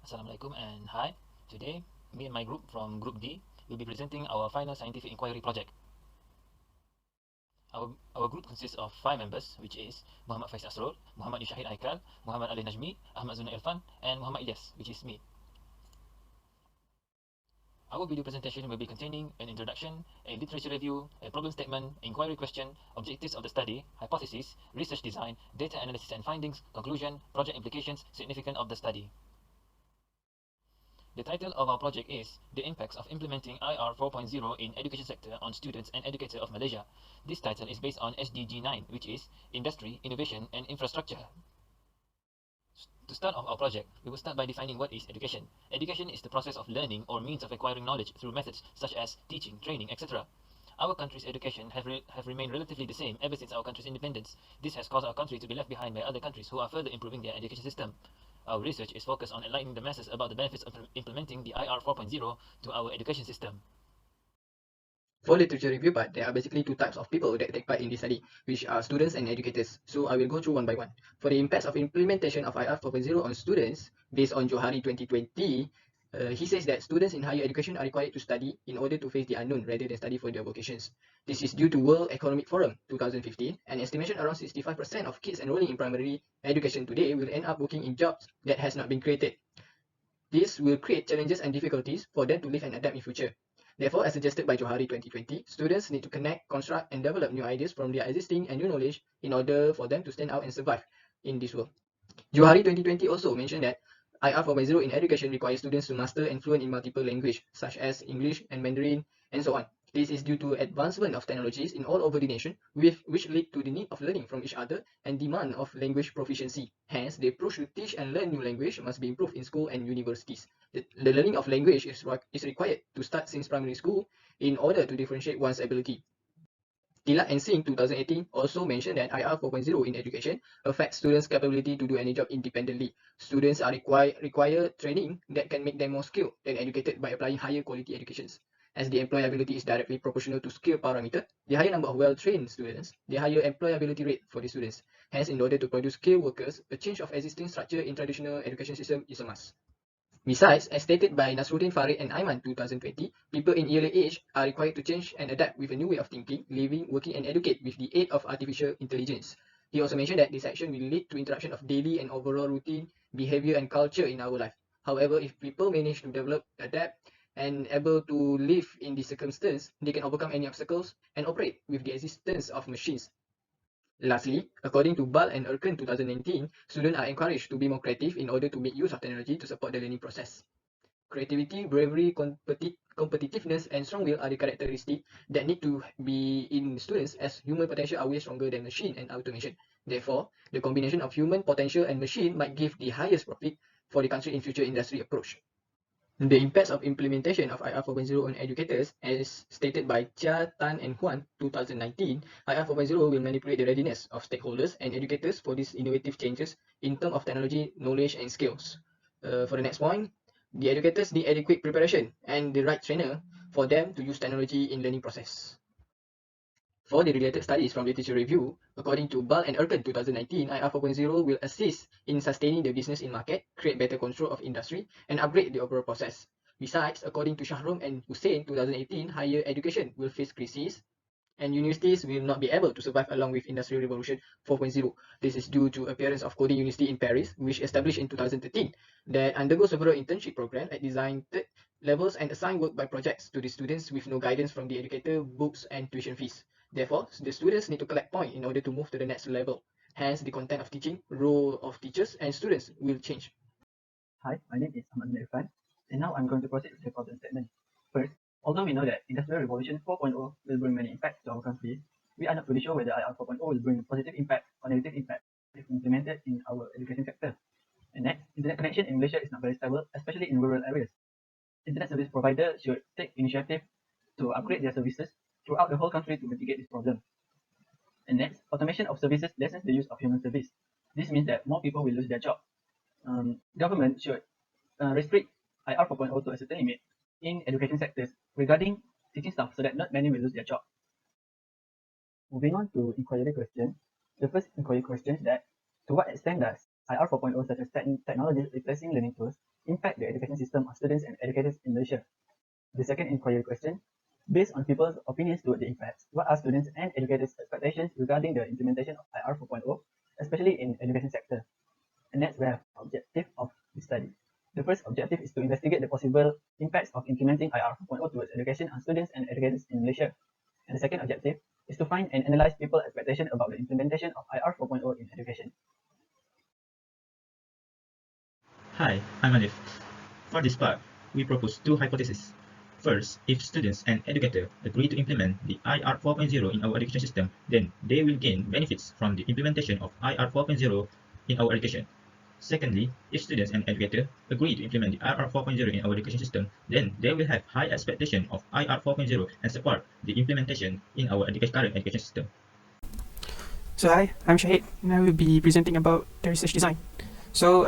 Assalamualaikum and hi. Today, me and my group from Group D will be presenting our final scientific inquiry project. Our group consists of 5 members, which is Muhammad Faiz Asrul, Muhammad Yushahid Aikal, Muhammad Ali Najmi, Ahmad Zuna Irfan, and Muhammad Ilyas, which is me. Our video presentation will be containing an introduction, a literature review, a problem statement, inquiry question, objectives of the study, hypothesis, research design, data analysis and findings, conclusion, project implications, significance of the study. The title of our project is The Impacts of Implementing IR 4.0 in Education Sector on Students and Educators of Malaysia. This title is based on SDG 9, which is Industry, Innovation and Infrastructure. To start off our project, we will start by defining what is education. Education is the process of learning or means of acquiring knowledge through methods such as teaching, training, etc. Our country's education have remained relatively the same ever since our country's independence. This has caused our country to be left behind by other countries who are further improving their education system. Our research is focused on enlightening the masses about the benefits of implementing the IR 4.0 to our education system. For literature review part, there are basically two types of people that take part in this study, which are students and educators. So I will go through one by one. For the impacts of implementation of IR 4.0 on students, based on Johari 2020, he says that students in higher education are required to study in order to face the unknown rather than study for their vocations. This is due to World Economic Forum 2015, an estimation around 65% of kids enrolling in primary education today will end up working in jobs that has not been created. This will create challenges and difficulties for them to live and adapt in future. Therefore, as suggested by Johari 2020, students need to connect, construct, and develop new ideas from their existing and new knowledge in order for them to stand out and survive in this world. Johari 2020 also mentioned that IR 4.0 in education requires students to master and fluent in multiple languages, such as English and Mandarin, and so on. This is due to advancement of technologies in all over the nation, which lead to the need of learning from each other and demand of language proficiency. Hence, the approach to teach and learn new language must be improved in school and universities. The learning of language is required to start since primary school in order to differentiate one's ability. Tilak and Singh 2018 also mentioned that IR 4.0 in education affects students' capability to do any job independently. Students are require training that can make them more skilled and educated by applying higher quality educations. As the employability is directly proportional to skill parameter, the higher number of well-trained students, the higher employability rate for the students. Hence, in order to produce skilled workers, a change of existing structure in traditional education system is a must. Besides, as stated by Nasruddin Farid and Aiman 2020, people in early age are required to change and adapt with a new way of thinking, living, working, and educate with the aid of artificial intelligence. He also mentioned that this action will lead to interruption of daily and overall routine, behavior, and culture in our life. However, if people manage to develop, adapt, and able to live in this circumstance, they can overcome any obstacles and operate with the existence of machines. Lastly, according to Ball and Erkin 2019, students are encouraged to be more creative in order to make use of technology to support the learning process. Creativity, bravery, competitiveness, and strong will are the characteristics that need to be in students, as human potential are way stronger than machine and automation. Therefore, the combination of human potential and machine might give the highest profit for the country in future industry approach. The impacts of implementation of IR 4.0 on educators, as stated by Chia, Tan, and Huan 2019, IR 4.0 will manipulate the readiness of stakeholders and educators for these innovative changes in terms of technology, knowledge, and skills. For the next point, the educators need adequate preparation and the right trainer for them to use technology in learning process. For the related studies from literature review, according to Ball and Erkin 2019, IR 4.0 will assist in sustaining the business in market, create better control of industry, and upgrade the overall process. Besides, according to Shahrum and Hussein 2018, higher education will face crises and universities will not be able to survive along with Industrial Revolution 4.0. This is due to appearance of Coding University in Paris, which established in 2013, that undergo several internship programs at design levels and assign work by projects to the students with no guidance from the educator, books, and tuition fees. Therefore, the students need to collect points in order to move to the next level. Hence, the content of teaching, role of teachers and students will change. Hi, my name is Ahmad Irfan, and now I'm going to proceed with the problem statement. First, although we know that Industrial Revolution 4.0 will bring many impacts to our country, we are not fully sure whether IR 4.0 will bring positive impact or negative impact if implemented in our education sector. And next, internet connection in Malaysia is not very stable, especially in rural areas. Internet service providers should take initiative to upgrade their services throughout the whole country to mitigate this problem. And next, automation of services lessens the use of human service. This means that more people will lose their job. Government should restrict IR 4.0 to a certain limit in education sectors regarding teaching staff so that not many will lose their job. Moving on to inquiry question. The first inquiry question is that to what extent does IR 4.0 such as technologies replacing learning tools impact the education system of students and educators in Malaysia? The second inquiry question, based on people's opinions toward the impacts, what are students and educators' expectations regarding the implementation of IR 4.0, especially in education sector? And that's where objective of the study. The first objective is to investigate the possible impacts of implementing IR 4.0 towards education on students and educators in Malaysia. And the second objective is to find and analyze people's expectation about the implementation of IR 4.0 in education. Hi, I'm Alif. For this part, we propose two hypotheses. First, if students and educators agree to implement the IR 4.0 in our education system, then they will gain benefits from the implementation of IR 4.0 in our education. Secondly, if students and educators agree to implement the IR 4.0 in our education system, then they will have high expectation of IR 4.0 and support the implementation in our current education system. So hi, I'm Shahid and I will be presenting about the research design. So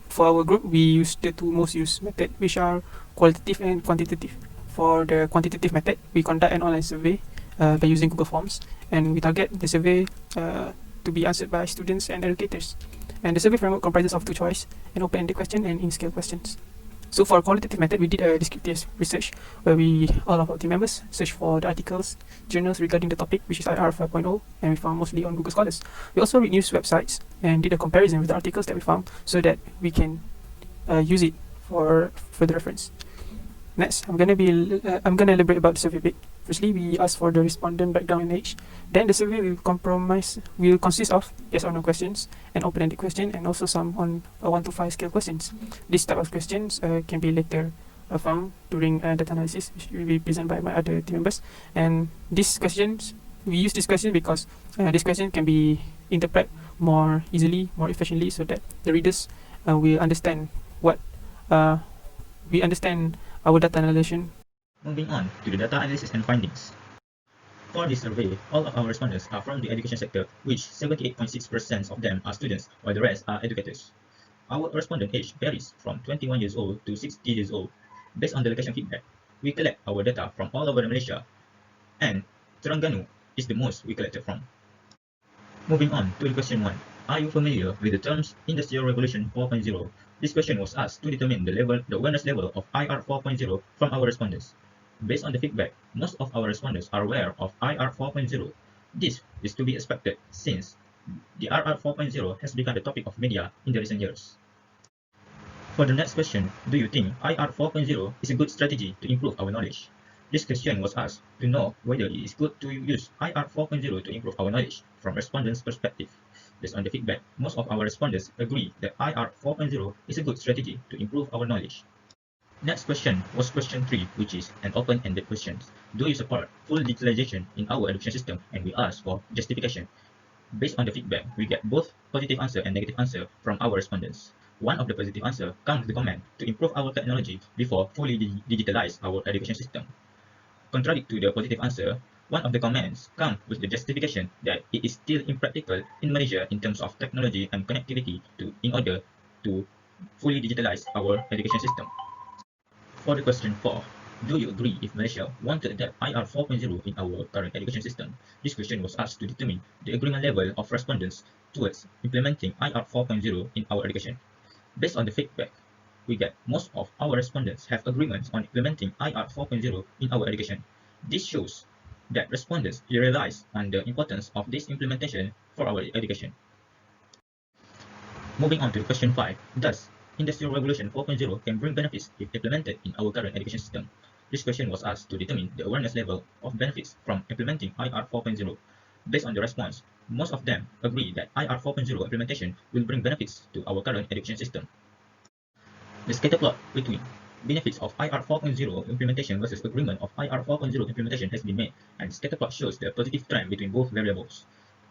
for our group, we use the two most used methods, which are qualitative and quantitative. For the quantitative method, we conduct an online survey by using Google Forms, and we target the survey to be answered by students and educators. And the survey framework comprises of two choice, an open-ended question and in-scale questions. So for qualitative method, we did a descriptive research where all of our team members searched for the articles, journals regarding the topic, which is IR 5.0, and we found mostly on Google Scholars. We also read news websites and did a comparison with the articles that we found so that we can use it for further reference. Next, I'm gonna elaborate about the survey bit. Firstly, we ask for the respondent background and age. Then the survey will consist of yes or no questions, an open-ended question, and also some on a 1 to 5 scale questions. This type of questions can be later found during data analysis, which will be presented by my other team members. And these questions, we use this question because this question can be interpreted more easily, more efficiently, so that the readers will understand our data analysis. Moving on to the data analysis and findings. For this survey, all of our respondents are from the education sector, which 78.6% of them are students, while the rest are educators. Our respondent age varies from 21 years old to 60 years old. Based on the location feedback, we collect our data from all over Malaysia, and Terengganu is the most we collected from. Moving on to the question 1. Are you familiar with the terms Industrial Revolution 4.0? This question was asked to determine the awareness level of IR 4.0 from our respondents. Based on the feedback, most of our respondents are aware of IR 4.0. This is to be expected since the IR 4.0 has become the topic of media in the recent years. For the next question, do you think IR 4.0 is a good strategy to improve our knowledge? This question was asked to know whether it is good to use IR 4.0 to improve our knowledge from respondents' perspective. Based on the feedback, most of our respondents agree that IR 4.0 is a good strategy to improve our knowledge. Next question was question 3, which is an open-ended question. Do you support full digitalization in our education system? And we ask for justification. Based on the feedback, we get both positive answer and negative answer from our respondents. One of the positive answer comes the comment to improve our technology before fully digitalize our education system. Contrary to the positive answer, one of the comments comes with the justification that it is still impractical in Malaysia in terms of technology and connectivity in order to fully digitalize our education system. For the question 4, do you agree if Malaysia want to adapt IR 4.0 in our current education system? This question was asked to determine the agreement level of respondents towards implementing IR 4.0 in our education. Based on the feedback, we get most of our respondents have agreements on implementing IR 4.0 in our education. This shows that respondents realize on the importance of this implementation for our education. Moving on to question 5, does Industrial Revolution 4.0 can bring benefits if implemented in our current education system? This question was asked to determine the awareness level of benefits from implementing IR 4.0. Based on the response, most of them agree that IR 4.0 implementation will bring benefits to our current education system. The scatter plot between benefits of IR 4.0 implementation versus agreement of IR 4.0 implementation has been made, and the scatter plot shows the positive trend between both variables.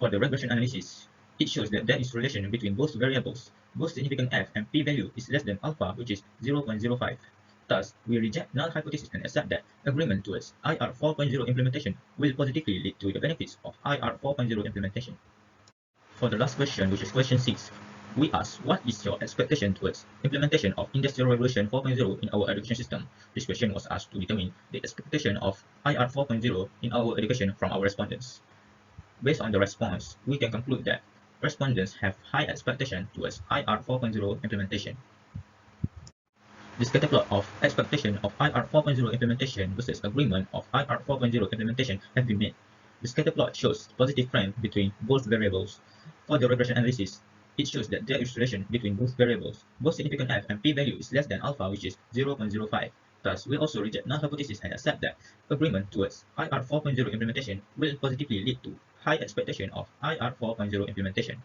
For the regression analysis, it shows that there is relation between both variables. Both significant f and p-value is less than alpha, which is 0.05. Thus, we reject null hypothesis and accept that agreement towards IR 4.0 implementation will positively lead to the benefits of IR 4.0 implementation. For the last question, which is question 6, we ask, what is your expectation towards implementation of Industrial Revolution 4.0 in our education system? This question was asked to determine the expectation of IR 4.0 in our education from our respondents. Based on the response, we can conclude that respondents have high expectation towards IR 4.0 implementation. The scatter plot of expectation of IR 4.0 implementation versus agreement of IR 4.0 implementation have been made. The scatter plot shows positive trend between both variables. For the regression analysis, it shows that there is relation between both variables. Both significant f and p-value is less than alpha, which is 0.05. Thus, we also reject null hypothesis and accept that agreement towards IR 4.0 implementation will positively lead to high expectation of IR 4.0 implementation.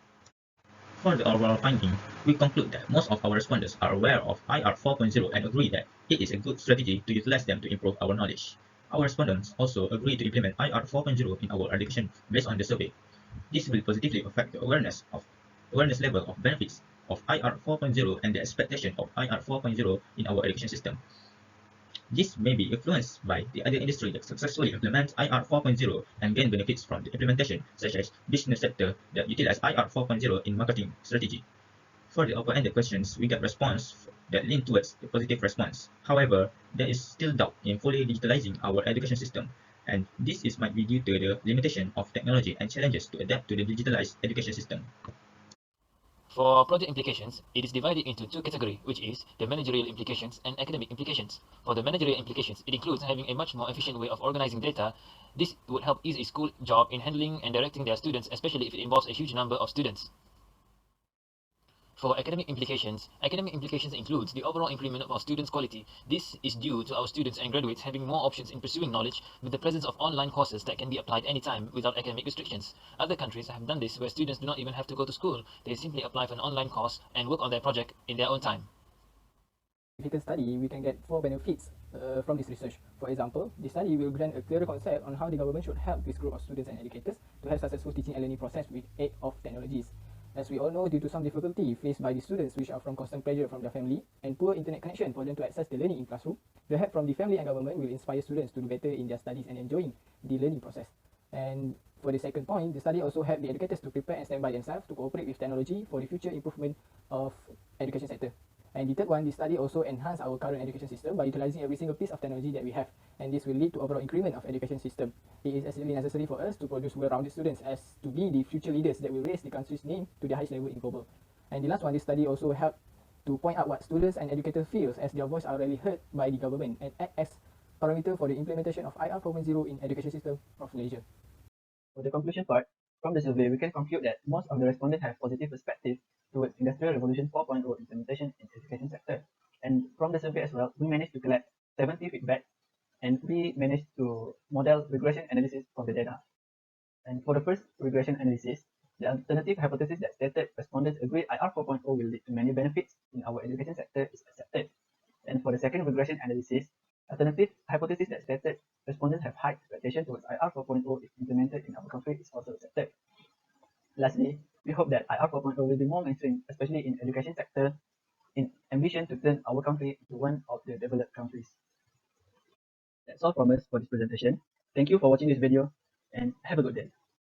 For the overall finding, we conclude that most of our respondents are aware of IR 4.0 and agree that it is a good strategy to utilize them to improve our knowledge. Our respondents also agree to implement IR 4.0 in our education based on the survey. This will positively affect the awareness level of benefits of IR 4.0 and the expectation of IR 4.0 in our education system. This may be influenced by the other industry that successfully implements IR 4.0 and gain benefits from the implementation, such as business sector that utilize IR 4.0 in marketing strategy. For the open-ended questions, we get response that lean towards the positive response. However, there is still doubt in fully digitalizing our education system, and this might be due to the limitation of technology and challenges to adapt to the digitalized education system. For project implications, it is divided into two categories, which is the managerial implications and academic implications. For the managerial implications, it includes having a much more efficient way of organizing data. This would help ease a school job in handling and directing their students, especially if it involves a huge number of students. For academic implications includes the overall improvement of our students' quality. This is due to our students and graduates having more options in pursuing knowledge with the presence of online courses that can be applied anytime without academic restrictions. Other countries have done this where students do not even have to go to school. They simply apply for an online course and work on their project in their own time. If we can study, we can get 4 benefits from this research. For example, the study will grant a clearer concept on how the government should help this group of students and educators to have successful teaching and learning process with aid of technologies. As we all know, due to some difficulty faced by the students which are from constant pressure from their family and poor internet connection for them to access the learning in classroom, the help from the family and government will inspire students to do better in their studies and enjoying the learning process. And for the second point, the study also helped the educators to prepare and stand by themselves to cooperate with technology for the future improvement of education sector. And the third one, the study also enhanced our current education system by utilizing every single piece of technology that we have, and this will lead to overall increment of education system. It is absolutely necessary for us to produce well-rounded students as to be the future leaders that will raise the country's name to the highest level in global. And the last one, this study also helped to point out what students and educators feel as their voice are rarely heard by the government and act as parameter for the implementation of IR 4.0 in education system of Malaysia. For the conclusion part, from the survey, we can conclude that most of the respondents have positive perspective towards Industrial Revolution 4.0 implementation in education sector. And from the survey as well, we managed to collect 70 feedback and we managed to model regression analysis from the data. And for the first regression analysis, the alternative hypothesis that stated respondents agree IR 4.0 will lead to many benefits in our education sector is accepted. And for the second regression analysis, alternative hypothesis that stated respondents have high expectation towards IR 4.0 if implemented in our country is also accepted. Lastly, we hope that IR 4.0 will be more mainstream, especially in education sector, in ambition to turn our country into one of the developed countries. That's all from us for this presentation. Thank you for watching this video and have a good day.